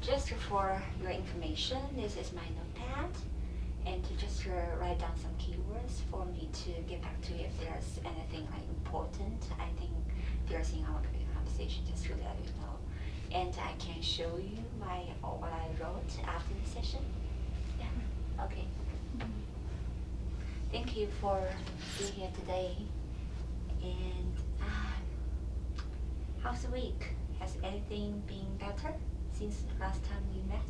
Just for your information, this is my notepad, and to just write down some keywords for me to get back to if there's anything like important. I think there's in our conversation, just to let you know. And I can show you what I wrote after the session. Yeah. Okay. Thank you for being here today. And how's the week? Has anything been better since last time we met?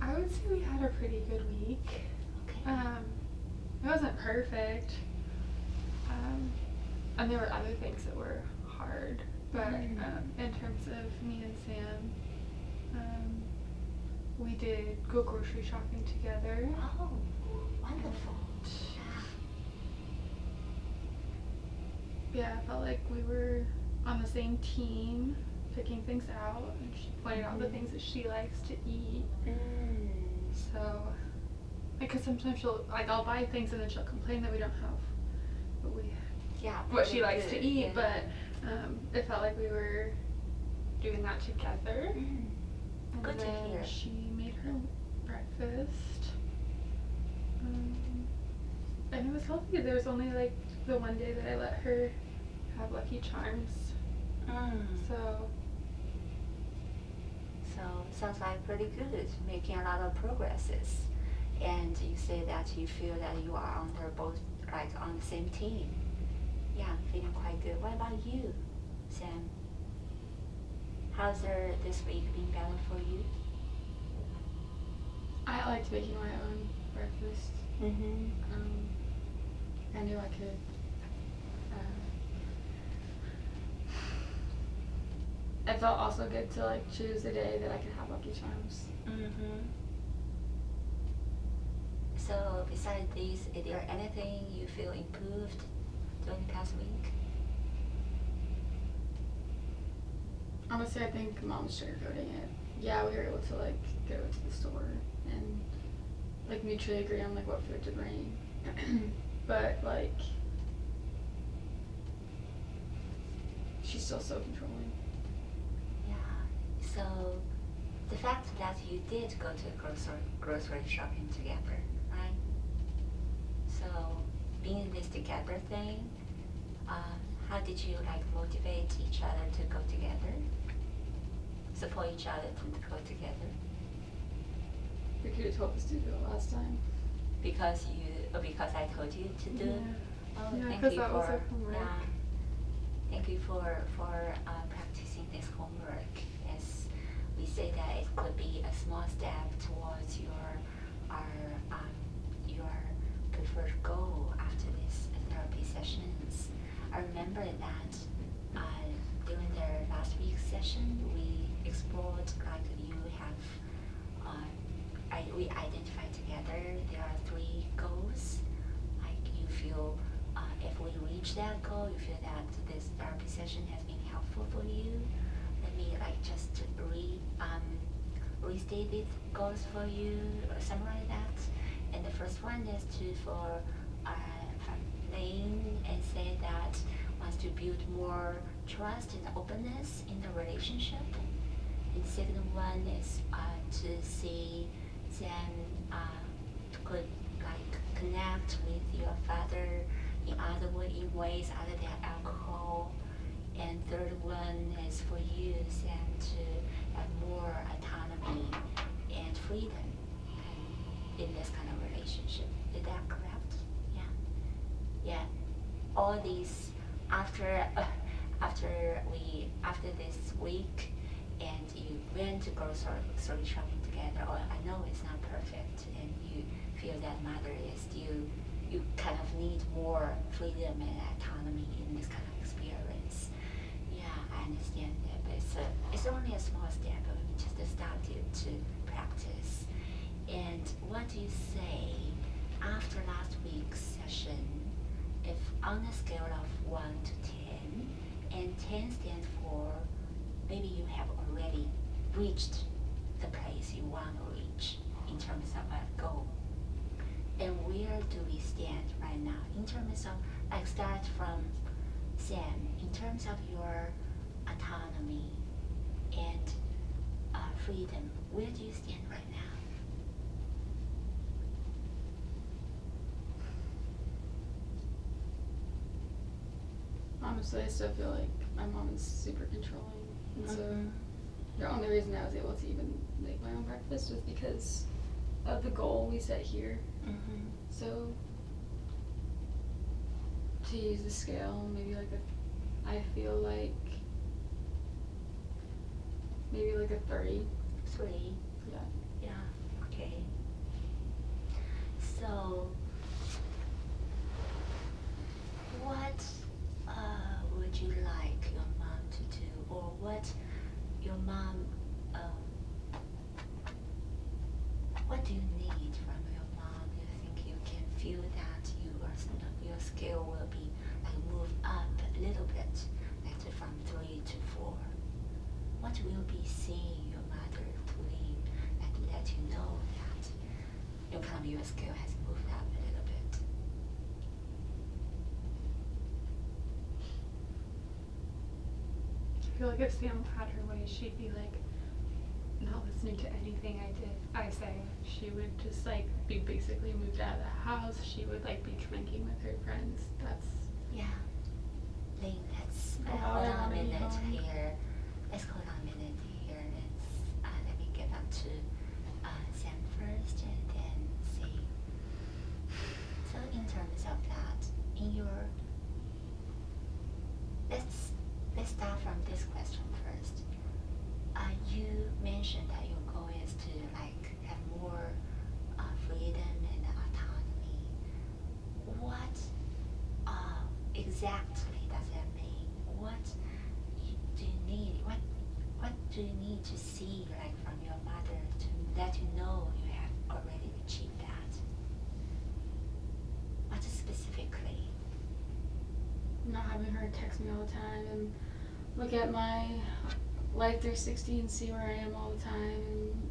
I would say we had a pretty good week. Okay. It wasn't perfect. And there were other things that were hard. But in terms of me and Sam, we did go grocery shopping together. Oh, wonderful. Yeah, I felt like we were on the same team, picking things out, and she pointed out the things that she likes to eat. So, because sometimes I'll buy things and then she'll complain that we don't have what she likes to eat, but it felt like we were doing that together. Good to hear. She made her breakfast. And it was healthy. There was only like the one day that I let her have Lucky Charms. So sounds like pretty good, making a lot of progresses. And you say that you feel that you are on the same team. Yeah, I'm feeling quite good. What about you, Sam? How's this week been better for you? I liked making my own breakfast. I knew I could. It felt also good to like choose a day that I could have Lucky Charms. So besides this, is there anything you feel improved during the past week? Honestly, I think Mom's sugarcoating it. Yeah, we were able to like go to the store and like mutually agree on like what food to bring. But like she's still so controlling. Yeah. So the fact that you did go to grocery shopping together, right? So being this together thing, how did you like motivate each other to go together? Support each other to go together? We could have told us to do it last time. Because I told you to do. Yeah. Oh, Yeah, thank because you that was for our homework. thank you for practicing this homework. As we say that it could be a small step towards your preferred goal after this therapy sessions. I remember that during the last week's session we explored like you have we identified together there are 3 goals. Like you feel if we reach that goal, you feel that this therapy session has been helpful for you. Let me like just restate these goals for you, or summarize that. And the first one is for Lane and say that wants to build more trust and openness in the relationship. And the second one is to see Sam could like connect with your father in ways other than alcohol. And third one is for you, Sam, to have more autonomy and freedom in this kind of relationship. Is that correct? Yeah. All these after this week, and you went to grocery shopping together. Or I know it's not perfect, and you feel that mother is still. You kind of need more freedom and autonomy in this kind of experience. Yeah, I understand that, but it's only a small step. We just started to practice. And what do you say after last week's session? If on a scale of 1 to 10, and 10 stands for maybe you have already reached the place you want to reach in terms of a goal. And where do we stand right now in terms of, like start from Sam, in terms of your autonomy and freedom, where do you stand right now? Honestly, I still feel like my mom is super controlling, and so the only reason I was able to even make my own breakfast was because of the goal we set here. So to use the scale, maybe like I feel like maybe like a 30. 3. Yeah. Yeah. Okay. So, what would you like your mom to do, or what your mom? What do you need from your mom? You think you can feel that your scale will be like move up a little bit, like from 3 to 4. What will be seeing your mother doing, like let you know that your scale has moved up a little bit? I feel like if Sam had her way, she'd be like not listening to anything I say. She would just like be basically moved out of the house. She would like be drinking with her friends. That's Yeah. Lane, let's Oh, hold I on a wanna be minute home. here. Let's hold on a minute here. Let me get back to Sam first and then see. So in terms of that, let's start from this question first. You mentioned that your goal is to like have more freedom and autonomy. What exactly does that mean? What do you need? What do you need to see like from your mother to let you know you have already achieved that? What specifically? not having her text me all the time and look at my Life 360 and see where I am all the time and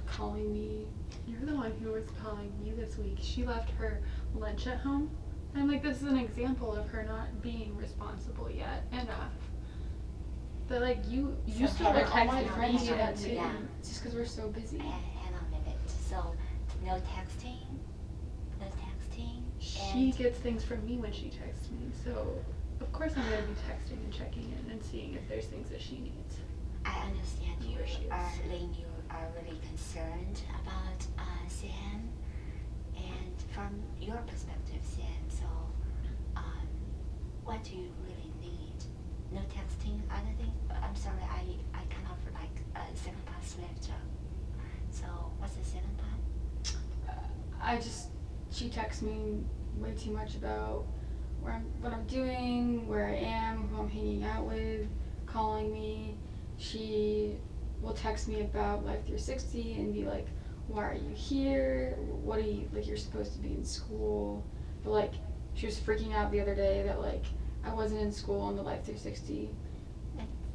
calling me. You're the one who was calling me this week. She left her lunch at home. I'm like, this is an example of her not being responsible yet enough. But like you So started hang on, texting hang on, friends hang do on, that too. yeah. Just because we're so busy. Hang on a minute. So no texting, She gets things from me when she texts me, so of course I'm gonna be texting and checking in and seeing if there's things that she needs. I understand you Where she is. Lane, you are really concerned about Sam, and from your perspective, Sam. So, what do you really need? No texting, anything? I'm sorry, I kind of like second part slipped. So, what's the second part? She texts me way too much about what I'm doing, where I am, who I'm hanging out with, calling me. She will text me about Life 360 and be like, why are you here? What are you, like, you're supposed to be in school. But like, she was freaking out the other day that like, I wasn't in school on the Life 360.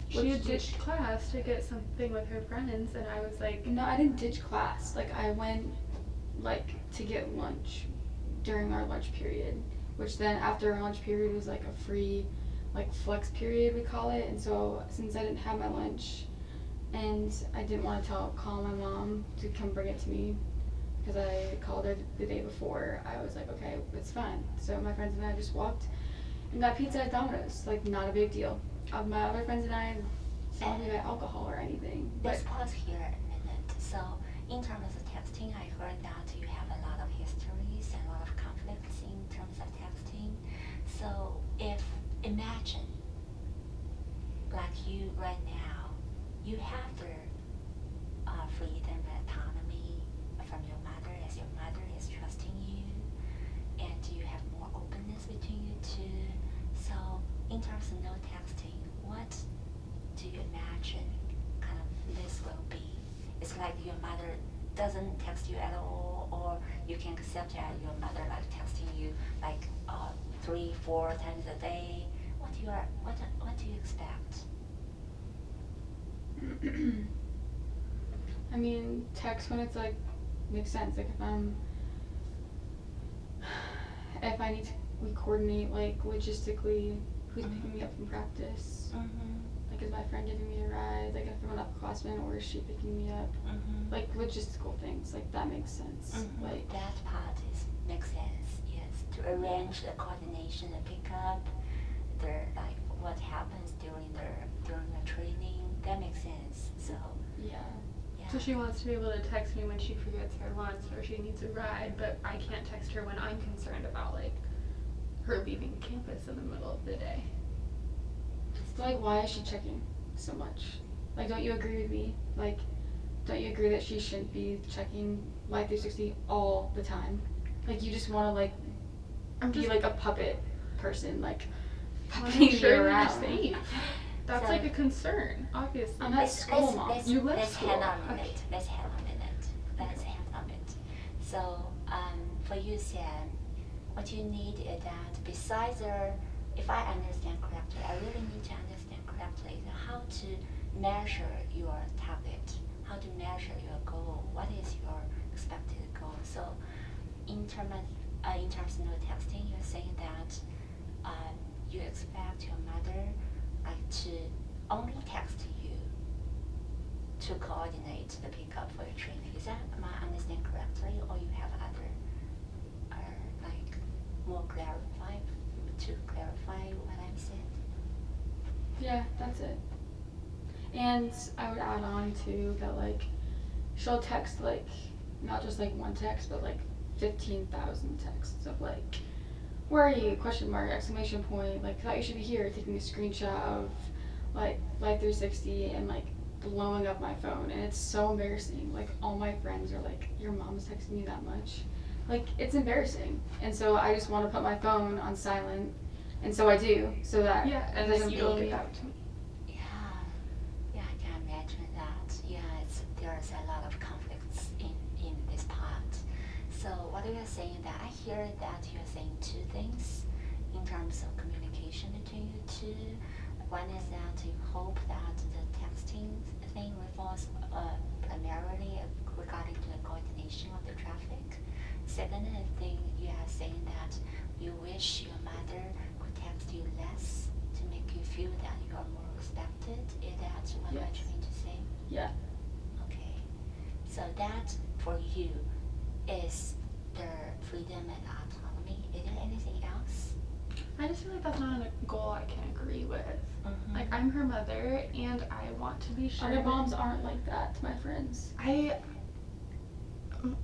She had ditched class to get something with her friends, and I was like, no, I didn't ditch class. Like, I went like to get lunch during our lunch period, which then after our lunch period was like a free like flex period, we call it. And so since I didn't have my lunch and I didn't want to call my mom to come bring it to me because I called her the day before, I was like, okay, it's fine. So my friends and I just walked and got pizza at Domino's. Like, not a big deal. My other friends and I saw me buy alcohol or anything. Let's pause here a minute. So, in terms of texting, I heard that you have a lot of histories and a lot of conflicts in terms of texting. So, imagine, like you right now, you have the freedom and autonomy from your mother, as your mother is trusting you, and you have more openness between you two. So, in terms of no texting, what do you imagine kind of this will be? It's like your mother doesn't text you at all, or you can accept that your mother like texting you like 3-4 times a day. What do you expect? I mean, text when it's like makes sense. Like if I need to, we coordinate like logistically who's picking me up from practice. Mm-hmm. Like, is my friend giving me a ride? Like, if I'm an upperclassman, or is she picking me up? Mm-hmm. Like, logistical things. Like, that makes sense. Mm-hmm. Like, That part makes sense. Yes, to arrange the coordination, the pickup, the like what happens during the training. That makes sense. So yeah. yeah. So she wants to be able to text me when she forgets her lunch or she needs a ride, but I can't text her when I'm concerned about, like, her leaving campus in the middle of the day. So, like, why is she checking so much? Like, don't you agree with me? Like, don't you agree that she shouldn't be checking Life 360 all the time? Like, you just want to, like, be like a puppet person, like, puppeting you around. That's So- like a concern, obviously. Um, That's let's- school, let's- Mom. let's- You left let's school. hang on a minute. Okay. Let's hang on a minute. Let's hang on a minute. So, for you, Sam, what you need is that besides if I understand correctly, I really need to understand correctly how to measure your target, how to measure your goal. What is your expected goal? So, in terms of no texting, you're saying that you expect your mother to only text you to coordinate the pickup for your training. Is that, am I understand correctly, or you have other like more to clarify what I'm saying? Yeah, that's it. And I would add on to that, like, she'll text, like, not just like one text, but like 15,000 texts of like, where are you? Question mark, exclamation point, like, thought you should be here, taking a screenshot of like Life 360 and like blowing up my phone. And it's so embarrassing. Like, all my friends are like, your mom's texting you that much? Like, it's embarrassing. And so I just want to put my phone on silent, and so I do, so that Yeah, and it then doesn't you blow don't me get up. back to me. Yeah, I can imagine that. Yeah, there's a lot of conflicts in this part. So what you're saying that I hear that you're saying two things in terms of communication between you two. One is that you hope that the texting thing revolves primarily regarding to the coordination of the traffic. Second thing, you are saying that you wish your mother could text you less to make you feel that you are more respected. Is that what you're Yes. trying to say? Yeah. Okay. So that for you is the freedom and autonomy. Is there anything else? I just feel like that's not a goal I can agree with. Mm-hmm. Like, I'm her mother, and I want to be sure. Other that- moms aren't like that, my friends.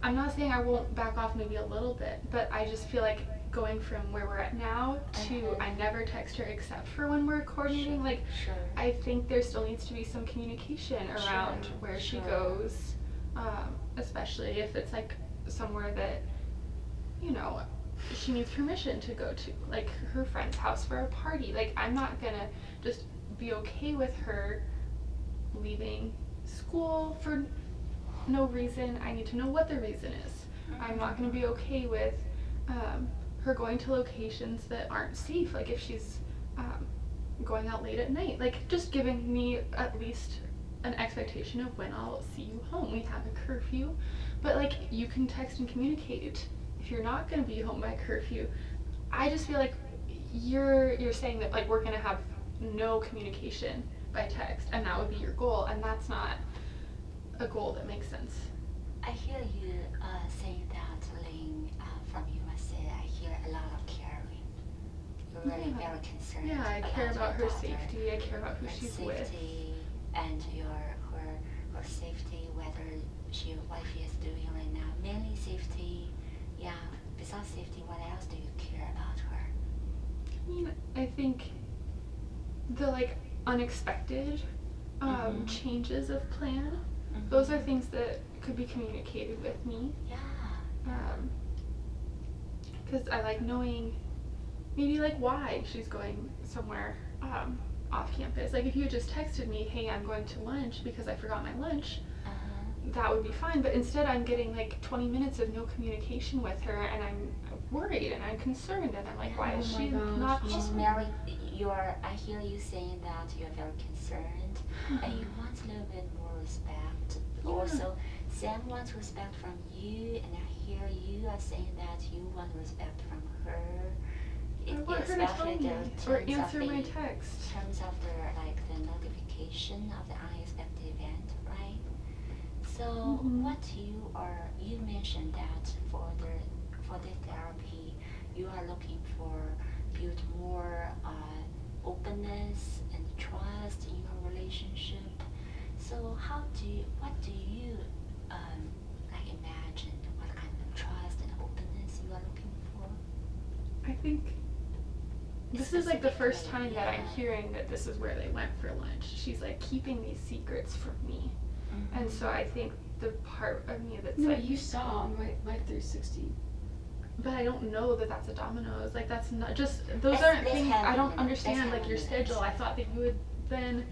I'm not saying I won't back off maybe a little bit, but I just feel like going from where we're at now to Mhm. I never text her except for when we're coordinating. Sure, Like, sure. I think there still needs to be some communication around Sure, where she sure. goes, especially if it's like somewhere that, you know, she needs permission to go to, like her friend's house for a party. Like, I'm not gonna just be okay with her leaving school for no reason. I need to know what the reason is. I'm not gonna be okay with her going to locations that aren't safe. Like, if she's going out late at night, like, just giving me at least an expectation of when I'll see you home. We have a curfew, but like, you can text and communicate if you're not gonna be home by curfew. I just feel like you're saying that, like, we're gonna have no communication by text, and that would be your goal, and that's not a goal that makes sense. I hear you saying that, Lynn, from USA. I hear a lot of caring. You're really Yeah. very concerned. Yeah, I care about her your daughter, safety. I care about who her she's with. safety and her safety, what she is doing right now. Mainly safety. Yeah. Besides safety, what else do you care about her? I mean, I think the, like, unexpected Mhm. changes of plan, Mhm. those are things that could be communicated with me. Yeah. Because I like knowing maybe, like, why she's going somewhere off campus. Like, if you had just texted me, hey, I'm going to lunch because I forgot my lunch, Uh-huh. that would be fine. But instead, I'm getting like 20 minutes of no communication with her, and I'm worried and I'm concerned, and I'm like, why is Oh my she gosh, not She's home? married. I hear you saying that you're very concerned and you want a little bit more respect. Yeah. Also, Sam wants respect from you, and I hear you are saying that you want respect from her. I want her to tell especially me the or terms of answer my the- text. terms of the notification of the unexpected event, right? So Mhm. you mentioned that for the therapy, you are looking for build more openness and trust in your relationship. So what do you like imagine? What kind of trust and openness you are looking for? I think this is like the first Specifically, time that I'm yeah. hearing that this is where they went for lunch. She's like keeping these secrets from me. And so I think the part of me that's No, like, you saw on Life 360. but I don't know that that's a Domino's. Like that's not just those Let's- aren't let's things have I a don't minute. understand Let's like have your a schedule. I minute. thought that you had been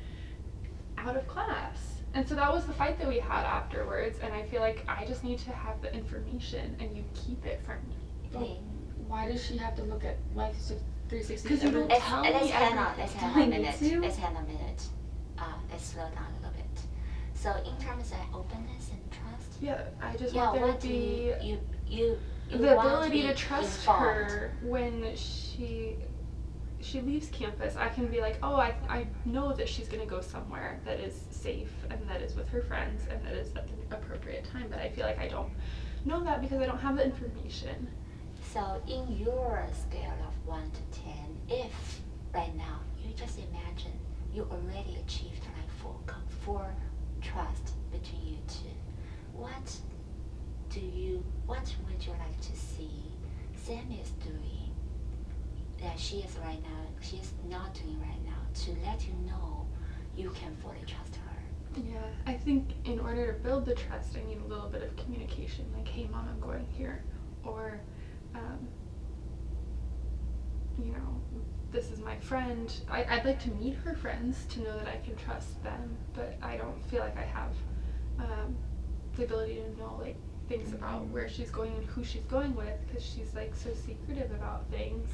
out of class. And so that was the fight that we had afterwards, and I feel like I just need to have the information and you keep it from me. Well, why does she have to look at Life 360? 'Cause you every- don't Let's tell let's me hang on. everything. Let's Do hang I on a need minute. to? Let's hang on a minute. Let's slow down a little bit. So in terms of openness and trust, Yeah, I just yeah, want there what to do be you the want ability be to trust informed. her when she leaves campus. I can be like, oh, I know that she's gonna go somewhere that is safe and that is with her friends and that is at the appropriate time. But I feel like I don't know that because I don't have the information. So in your scale of 1 to 10, if right now you just imagine you already achieved like full trust between you two, what would you like to see Sam is doing that she's not doing right now to let you know you can fully trust her? Yeah, I think in order to build the trust, I need a little bit of communication. Like, hey, mom, I'm going here, or you know, this is my friend. I'd like to meet her friends to know that I can trust them, but I don't feel like I have the ability to know like things about where she's going and who she's going with because she's like so secretive about things.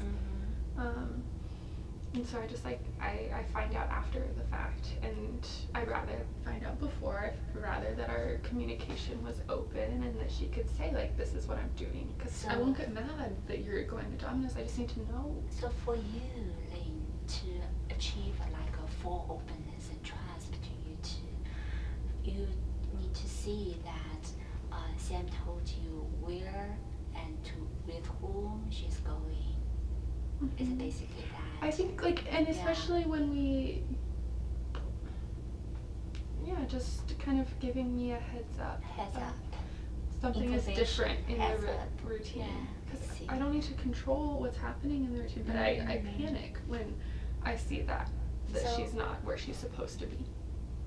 And so I just like I find out after the fact, and I'd rather find out before. I'd rather that our communication was open and that she could say like, this is what I'm doing, because I So- won't get mad that you're going to Domino's. I just need to know. So for you, Lynn, to achieve like a full openness and trust between you two, you need to see that Sam told you where and with whom she's going. Is it Mhm. basically that? I think like, and Yeah. especially when we, yeah, just kind of giving me a heads up. Heads of up. Something is Information, different in the heads up. routine. Yeah, Because see. I don't need to control what's happening in the routine, but I Mhm. panic when I see that So- she's not where she's supposed to be.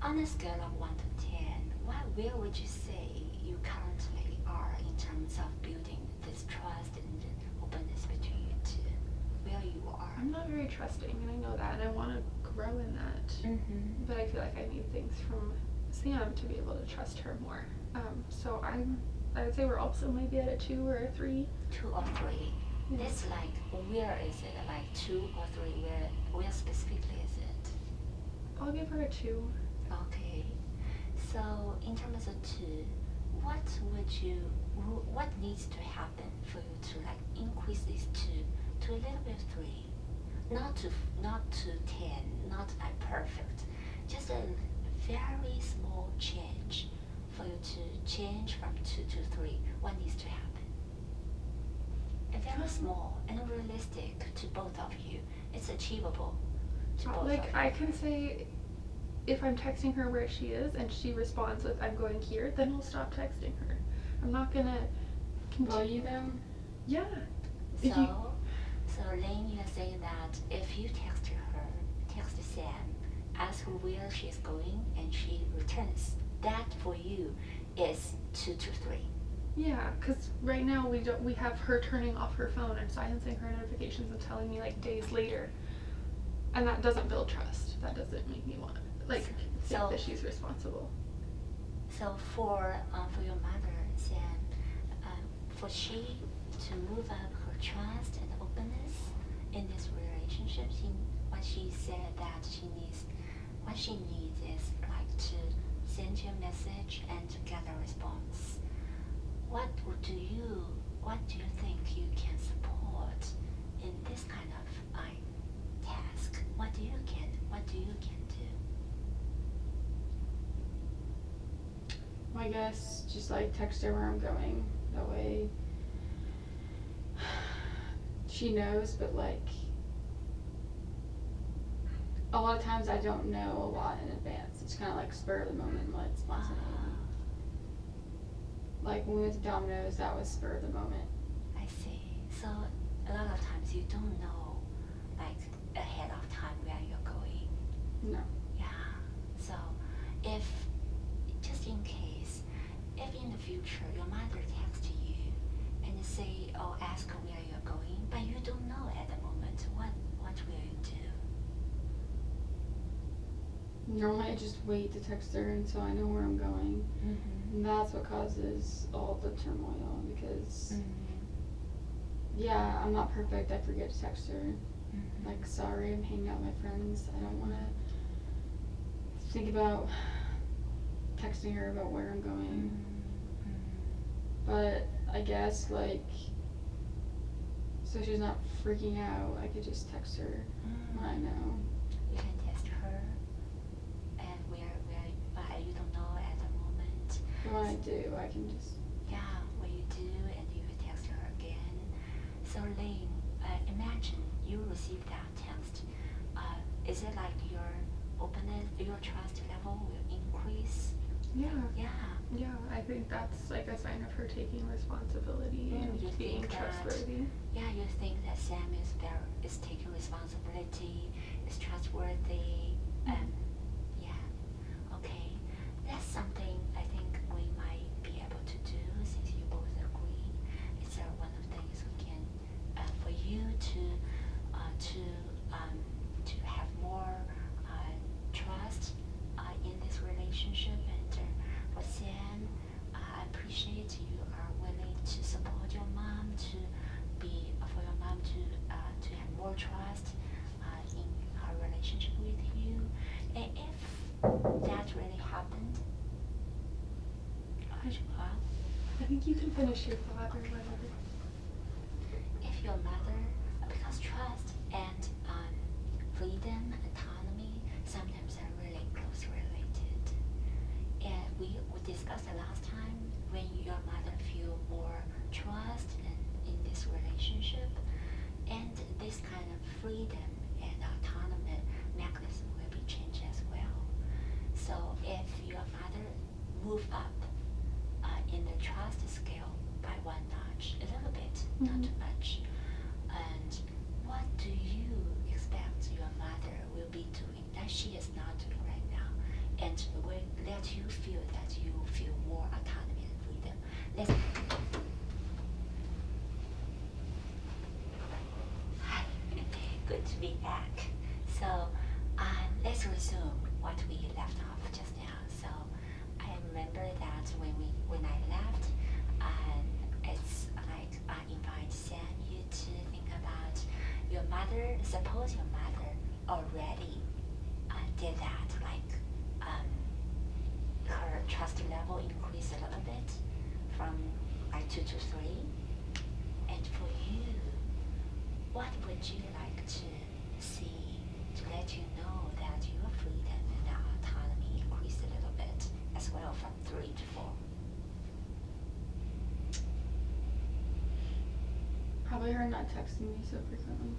On a scale of 1 to 10, where would you say you currently are in terms of building this trust and openness between you two? Where you are? I'm not very trusting, and I know that, and I want to grow in that. Mm-hmm. But I feel like I need things from Sam to be able to trust her more. So I would say we're also maybe at a 2 or a 3. 2 or 3. Yeah. That's like, where is it? Like 2 or 3? Where specifically is it? I'll give her a 2. Okay. So in terms of 2, what needs to happen for you to like increase this 2 to a little bit of 3? Not to 10, not like perfect. Just a very small change for you to change from 2 to 3. What needs to happen? A very small and realistic to both of you. It's achievable to both of you. Like, I can say, if I'm texting her where she is and she responds with, I'm going here, then we'll stop texting her. I'm not gonna Will continue. you them? Yeah. So Lynn, you're saying that if you text Sam, ask her where she's going, and she returns, that for you is 2 to 3. Yeah, because right now we have her turning off her phone and silencing her notifications and telling me like days later. And that doesn't build trust. That doesn't make me want think So- that she's responsible. So for your mother, Sam, for she to move up her trust and openness in this relationship, what she said that what she needs is like to send you a message and to get a response. What do you think you can support in this kind of task, what do you can do? I guess just like text her where I'm going. That way she knows, but like a lot of times I don't know a lot in advance. It's kind of like spur of the moment, like spontaneity. Like when we went to Domino's, that was spur of the moment. I see. So a lot of times you don't know like ahead of time where you're going. No. Yeah. So if just in case, if in the future your mother texts you and say, oh, ask her where you're going, but you don't know at the moment, what will you do? Normally I just wait to text her until I know where I'm going. Mm-hmm. And that's what causes all the turmoil because, Mm-hmm. yeah, I'm not perfect. I forget to text her. Mm-hmm. Like, sorry, I'm hanging out with my friends. I don't want to think about texting her about where I'm going. Mm-hmm. But I guess, like, so she's not freaking out, I could just text her when I know. You can text her, and where you don't know at the moment. And when I do, I can just. Yeah, when you do, and you can text her again. So Lane, imagine you receive that text. Is it like your openness, your trust level will increase? Yeah. Yeah. Yeah, I think that's like a sign of her taking responsibility and You being think that- trustworthy. Yeah, you think that Sam is taking responsibility, is trustworthy, and yeah, okay, that's something I think we might be able to do since you both agree. It's one of the things we can for you to have more trust in this relationship, and for Sam, I appreciate you are willing to support your mom for your mom to have more trust in her relationship with you. And if that really happened, I think you can finish your thought or whatever. if your mother, because trust and freedom, autonomy, sometimes are really close related. And we discussed the last time, when your mother feel more trust in this relationship, and this kind of freedom and autonomy mechanism will be changed as well. So if your mother move up in the trust scale by one notch, a little bit, not too much, and what do you expect your mother will be doing that she is not doing right now, and will let you feel that you feel more autonomy and freedom? Hi, good to be back. So let's resume what we left off just now. So I remember that when I left, it's like I invite Sam you to think about your mother. Suppose your mother already did that, like her trust level increased a little bit from like 2 to 3. And for you, what would you like to see to let you know that your freedom and autonomy increased a little bit as well from 3 to 4? Probably her not texting me so frequently.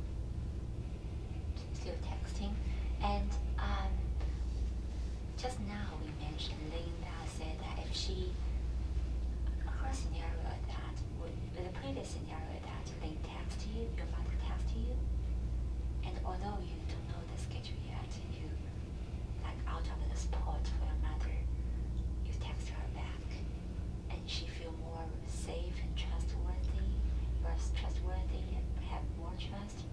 Still texting. And just now we mentioned Linda said that if her scenario that the previous scenario that Lynn texted you, your mother texted you, and although you don't know the schedule yet, you like out of the spot for your mother, you text her back, and she feel more safe and trustworthy, and have more trust,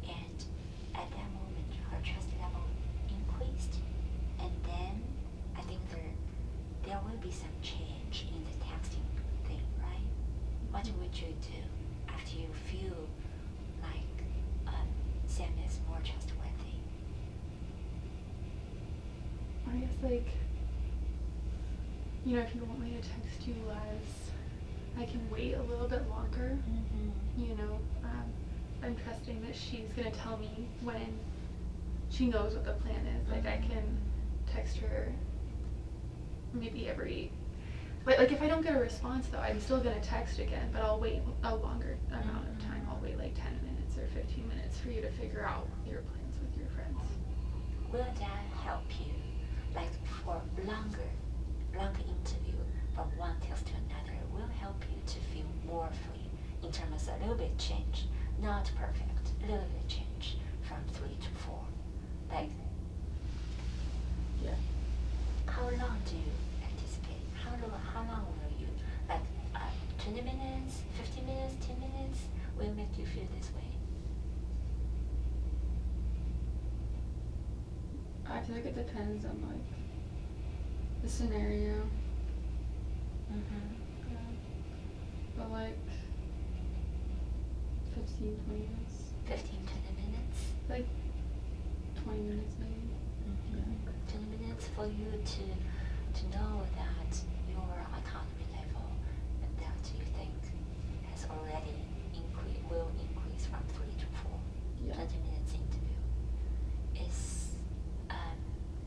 and at that moment her trust level increased, and then I think there will be some change in the texting thing, right? What would you do after you feel like Sam is more trustworthy? I guess like, if you want me to text you less, I can wait a little bit longer. Mm-hmm. I'm trusting that she's gonna tell me when she knows what the plan is. Like I can text her maybe every, but like if I don't get a response though, I'm still gonna text again, but I'll wait a longer amount of time. I'll wait like 10 minutes or 15 minutes for you to figure out your plans with your friends. Will that help you, like for longer interview from one test to another, will help you to feel more free in terms of a little bit change, not perfect, a little bit change from 3 to 4. Like, Yeah. how long do you anticipate? How long will you, like 20 minutes, 15 minutes, 10 minutes will make you feel this way? I feel like it depends on like the scenario. But like 15, 20 minutes. 15, 20 minutes? Like 20 minutes maybe. 20 minutes for you to know that your autonomy level that you think has already will increase from 3 to 4. Yeah. 20 minutes interview. Is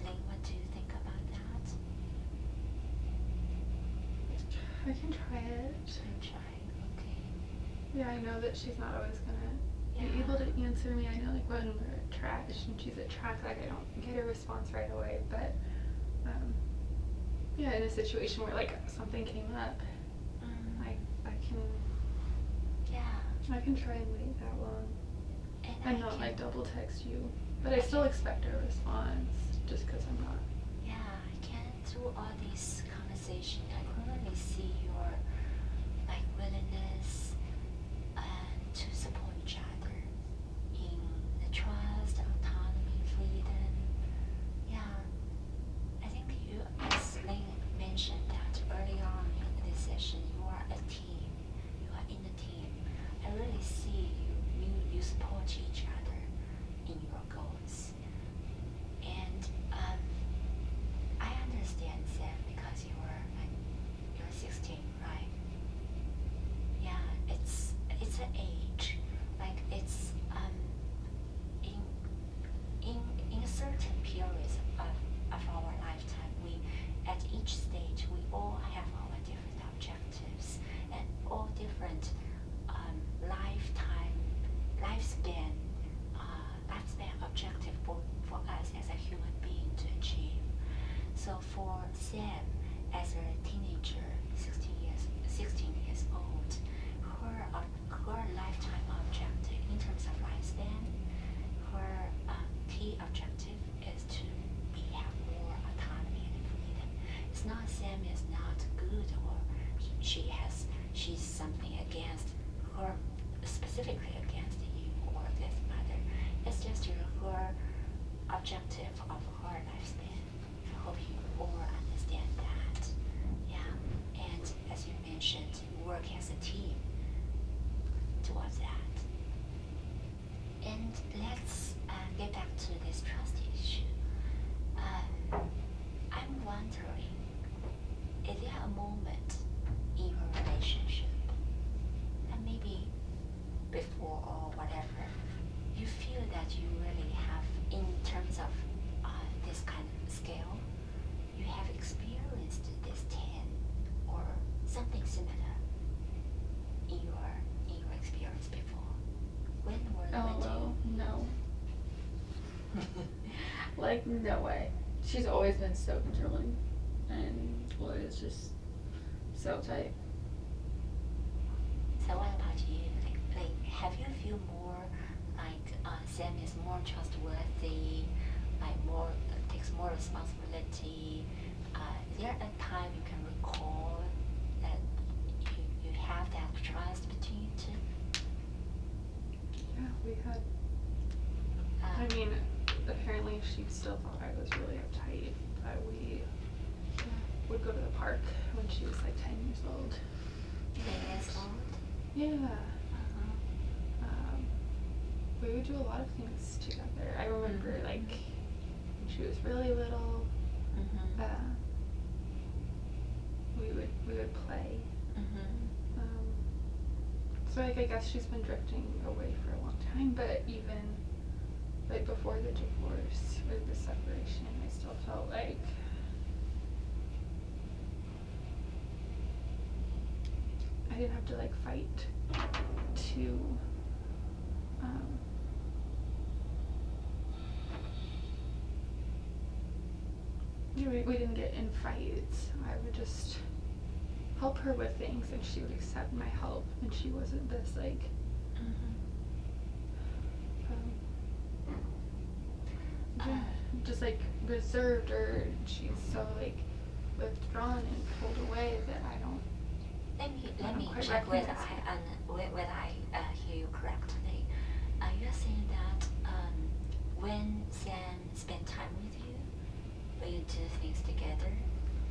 Lane, what do you think about that? I can try it. I'm trying, okay. Yeah, I know that she's not always gonna Yeah. be able to answer me. I know like when we're at track and she's at track, like I don't get a response right away, but yeah, in a situation where like something came up, I can try and wait that long and not like double text you, but I still expect a response just because I'm not. Yeah, I can, through all this conversation, I clearly see your like willingness to support each other in the trust, autonomy, freedom. Yeah, I think you, as Lane mentioned that early on in this session, you are a team. You are in a team. I really see you support each other in your goals. And I understand Sam because you're 16, right? Yeah, it's an age, like it's in a certain periods of our lifetime, we at each stage we all have our different objectives and all different lifespan objective for us as a human being to achieve. So for Sam, as a teenager, 16 years old, her lifetime objective in terms of lifespan, her key objective is to have more autonomy and freedom. It's not Sam is not good or she's something against her, specifically against you or against mother. It's just her objective of her lifespan. I hope you all understand that. Yeah, and as you mentioned, work as a team towards that. And let's get back to this trust issue. I'm wondering, is there a moment in your relationship, and maybe before or whatever, you feel that you really have, in terms of this kind of scale, you have experienced this 10 or something similar in your experience before? When No. Like, no way. She's always been so controlling, and Lloyd is just so tight. So what about you? Like have you feel more like Sam is more trustworthy, like more takes more responsibility? Is there a time you can recall that you have that trust between you two? Yeah, we had. I mean, apparently she still thought I was really uptight, but we would go to the park when she was like 10 years old. 10 years old? Yeah. We would do a lot of things together. I remember like when she was really little, we would play. So I I guess she's been drifting away for a long time, but even like before the divorce or the separation, I still felt like I didn't have to like fight to we didn't get in fights. I would just help her with things and she would accept my help, and she wasn't this like just like reserved, or she's so like withdrawn and pulled away that I don't. Let me quite check whether recognize whether I hear you correctly. You're saying that when Sam spend time with you, when you do things together,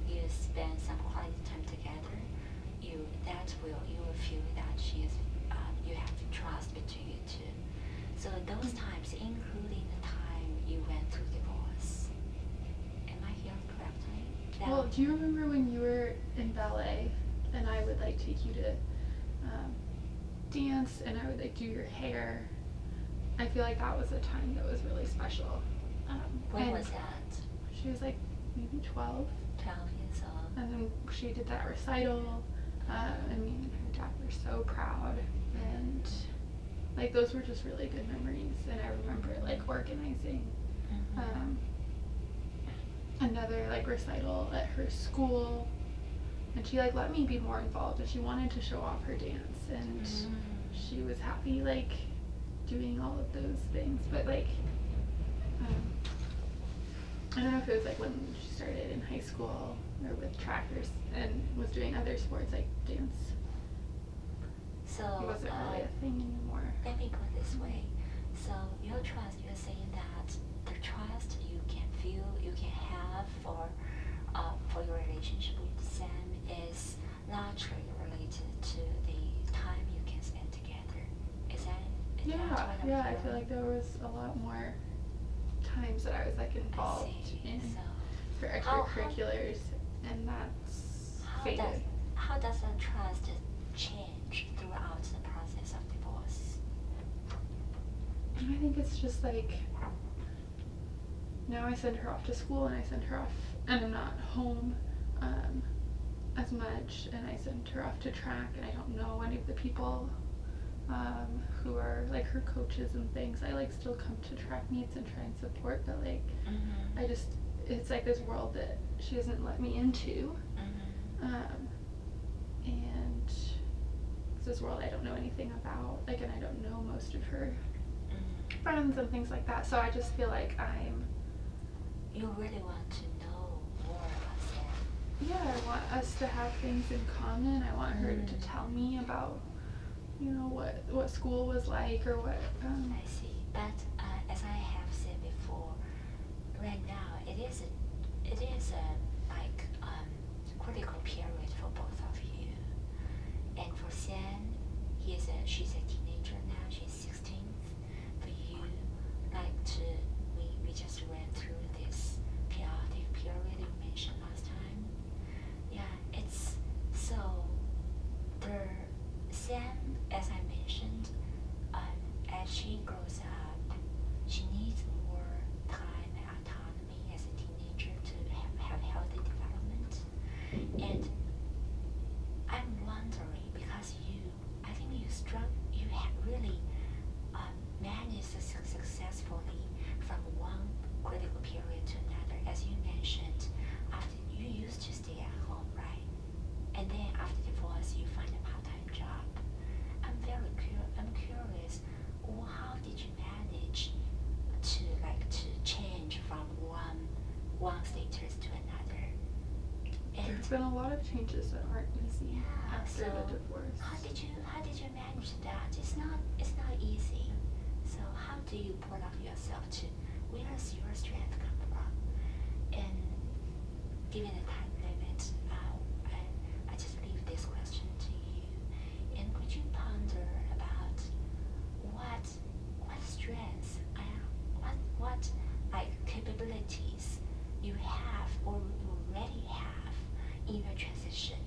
you spend some quality time together, you will feel that you have trust between you two. So those times, including the time you went through divorce. Am I hearing correctly? Well, do you remember when you were in ballet and I would like take you to dance and I would like do your hair? I feel like that was a time that was really special. When was that? She was like maybe 12. 12 years old. And then she did that recital. And me and her dad were so proud. And like those were just really good memories. And I remember like organizing another like recital at her school. And she like let me be more involved, and she wanted to show off her dance, and she was happy like doing all of those things. But like I don't know if it was like when she started in high school or with trackers and was doing other sports like dance. So It wasn't really a thing anymore. let me put it this way. So your trust, you're saying that the trust you can feel, you can have for your relationship with Sam is largely related to the time you can spend together. Is that Yeah, what I'm yeah. I hearing? feel like there was a lot more times that I was like I involved see. in So for How- extracurriculars, and that's faded. how does that trust change throughout the process of divorce? And I think it's just like now I send her off to school and I send her off, and I'm not home as much, and I send her off to track, and I don't know any of the people who are like her coaches and things. I like still come to track meets and try and support, but like I just, it's like this world that she doesn't let me into, and it's this world I don't know anything about, like, and I don't know most of her friends and things like that. So I just feel like You really want to know more about Sam. yeah, I want us to have things in common. I want her to tell me about, you know, what school was like, or what I see. But as I have said before, right now it is a like critical period for both of you. And for Sam, she's a teenager now. She's 16. For you, we just went through this chaotic period you mentioned last time. Yeah, it's so Sam, as I mentioned, as she grows up, she needs more time and autonomy as a teenager to have healthy development. And I'm wondering, because I think you have really managed successfully from one critical period to another. As you mentioned, after you used to stay at home, right? And then after divorce, you find a part-time job. I'm curious, how did you manage to change from one status to another? And there's been a lot of changes that aren't easy yeah, after so the divorce. how did you manage that? It's not easy. So how do you pull up yourself to where does your strength come from? And given the time limit, I just leave this question to you. And could you ponder about what strengths and what like capabilities you have or you already have in your transition